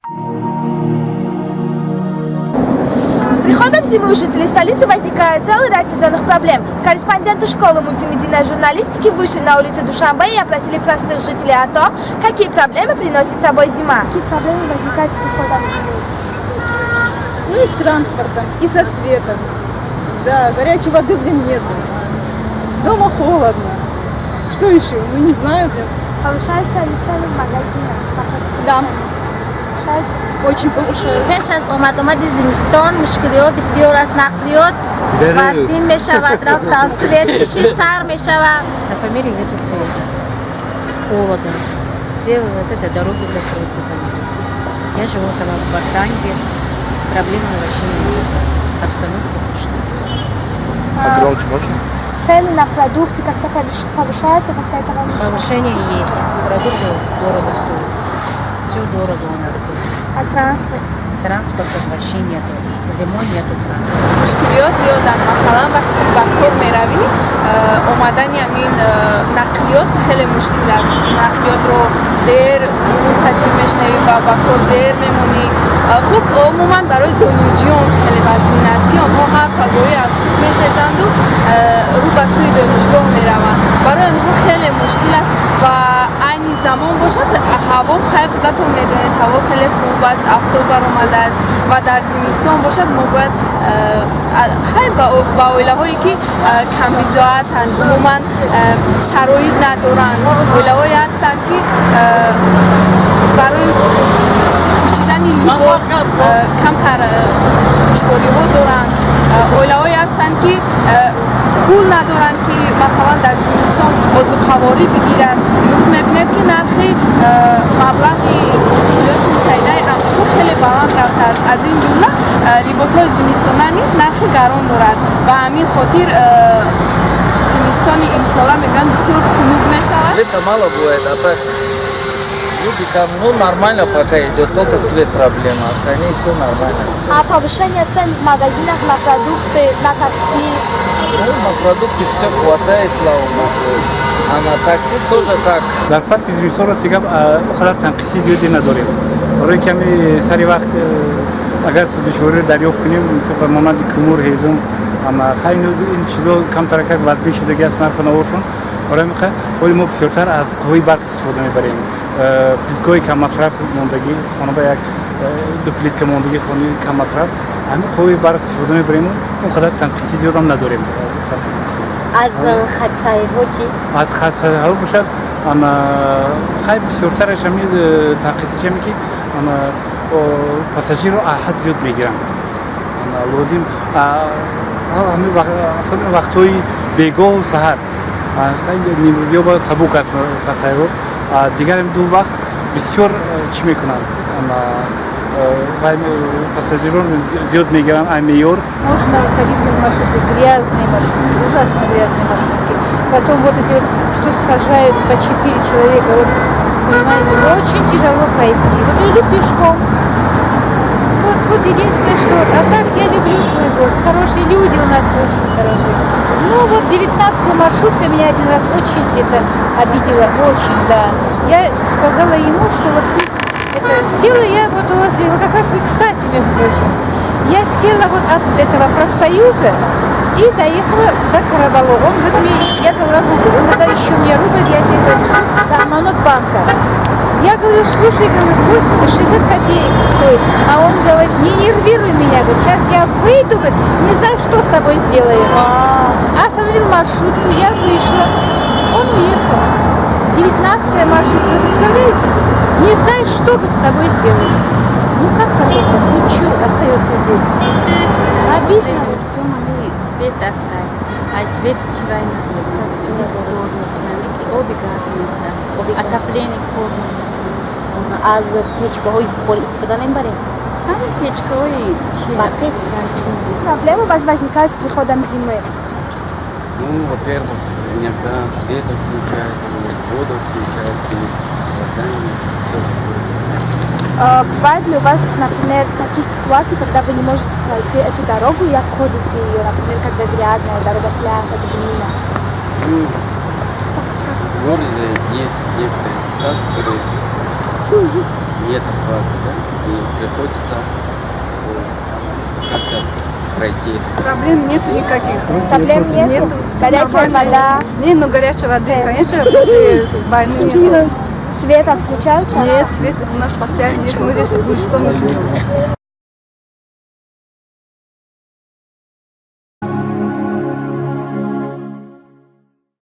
С приходом зимы у жителей столицы возникает целый ряд сезонных проблем. Корреспонденты школы мультимедийной журналистики вышли на улицы Душанбе и опросили простых жителей о том, какие проблемы приносит с собой зима. Какие проблемы возникают с приходом зимы? Ну и с транспортом, и со светом. Да, горячей воды, нету. Дома холодно. Что еще? Ну не знаю, блин. Повышаются ли цены в магазинах? Да. Повышаются? Очень повышаются. پیش از آمد زمستان مشکلی بسیار از نقلیات وسیع می شود رفت تنصیبیت کشی سر می شود. Например, нету света. Холодно. Все вот дороги закрыты. Я живу сама в квартире. Проблемы вообще нет. Обстановка скучная. Погромче можно? Цены на продукты как-то повышаются, как-то это вам мешает? Повышение есть. Продукты дорого стоят. Все дорого у нас тут. А транспорт? Транспорта вообще нету. Зимой нету транспорта. مشکلات زیادن. مثلا وقتی که به کار میروی اومدن این نقلیات خیلی مشکل است. نقلیات رو دیر منتظر میشی و به کار دیر میمونی. خب عموما برای دانشجویان خیلی وزین است که آنها هر کالایی از صبح میخیزند و رو به سوی دانشگاه میروند. برای آنها خیلی مشکل است و این زمان باشد هوا خیلی خودتون میدونید هوا خیلی خوب است، آفتاب برآمده است و در زمستان باشد ما باید خیلی با اویله هایی که کم بیزاعتند عموما شرایط ندارند، اویله هایی هستند که برای پوشیدن لباس کمتر دشواری ها دارند، اویله هایی هستند که پول ندارند که مثلا در زمستان بازو قواری بگیرند. امروز میبینید که نرخ مبلغ ایالات متحده آمریکا خیلی بلند رفته است. از این جمله لباس های زمستانه نیز نرخ گران دارد و همین خاطر زمستان امساله میگن بسیار خنک میشود. Света мало будет, а так люди там, ну нормально пока идет, только свет проблема, остальные все нормально. А повышение цен в магазинах на продукты, на такси? Ну, на продукты все хватает, слава богу. А на такси тоже так. در فصل زمستان دیگه خاطر تنقیسی زیادی نداریم. برای کمی سری وقت اگر دشواری دریافت کنیم مثل به مانند کمور هیزم اما خیلی این چیزا کم ترکه وزنی شده است نرخ نوارشون برای میخواد ولی ما بسیارتر از قوی برق استفاده میبریم. پلیتکای کم مصرف ماندگی خانه با یک دو پلیتک ماندگی خانه کم مصرف همین قوی برق استفاده میبریم اون خاطر تنقیسی زیاد هم نداریم. از خدسایی ها چی؟ از خدسایی ها باشد اما خیلی بسیارترش همین تنقیسی چه میگی اما پاساژیر رو حد زیاد میگیرن. لازم همین اصلا وقتهای بیگاه و سحر خیلی نیمروزی ها با سبک است خدسایی ها. دیگر هم دو وقت بسیار چی میکنند اما пассажиров зиёд мегиранд аймеёр. Можно садиться в маршрутки, грязные маршрутки, ужасно грязные маршрутки. Потом вот эти вот, что сажают по 4 человека, вот, понимаете, очень тяжело пройти. Вот или пешком. Вот единственное, что... А так я люблю свой город. Хорошие люди у нас очень хорошие. Ну вот 19-я маршрутка меня один раз очень это обидела, очень, да. Я сказала ему, что вот ты села я вот возле, вот как раз вы, кстати, между прочим, я села вот от этого профсоюза и доехала до Карабало. Он говорит мне, я дала рубль, он говорит, еще мне рубль, я тебе донесу до Аманат-банка. Я говорю, слушай, говорю, 60 копеек стоит. А он говорит, не нервируй меня, говорит, сейчас я выйду, говорит, не знаю, что с тобой сделаю. Остановил маршрутку, я вышла, он уехал. 19-я маршрутка, вы представляете? Не знаешь, что тут с тобой сделать. Ну как корректно, ну что остается здесь? Обидно. свет оставь, а свет вчера не было. Как горно, обе гарниста, отопление горно. از печкаҳои бухорӣ истифода набаред? Ҳамин печкаҳои барқӣ? Проблемы у вас возникают с приходом зимы? Ну, во-первых, иногда свет отключают, воду отключают, задание, все. Бывают ли у вас, например, такие ситуации, когда вы не можете пройти эту дорогу и обходите ее, например, когда грязная дорога, слякоть, глина? Ну, в городе есть некоторые места, которые нет асфальта, да, и приходится как-то пройти. Проблем нет никаких. Проблем нет? Нет, всё Горячая нормально. вода? Не, ну горячей воды, конечно, после войны нет. Свет отключают? Нет, свет у нас постоянно есть, мы здесь в Гульстоне живем.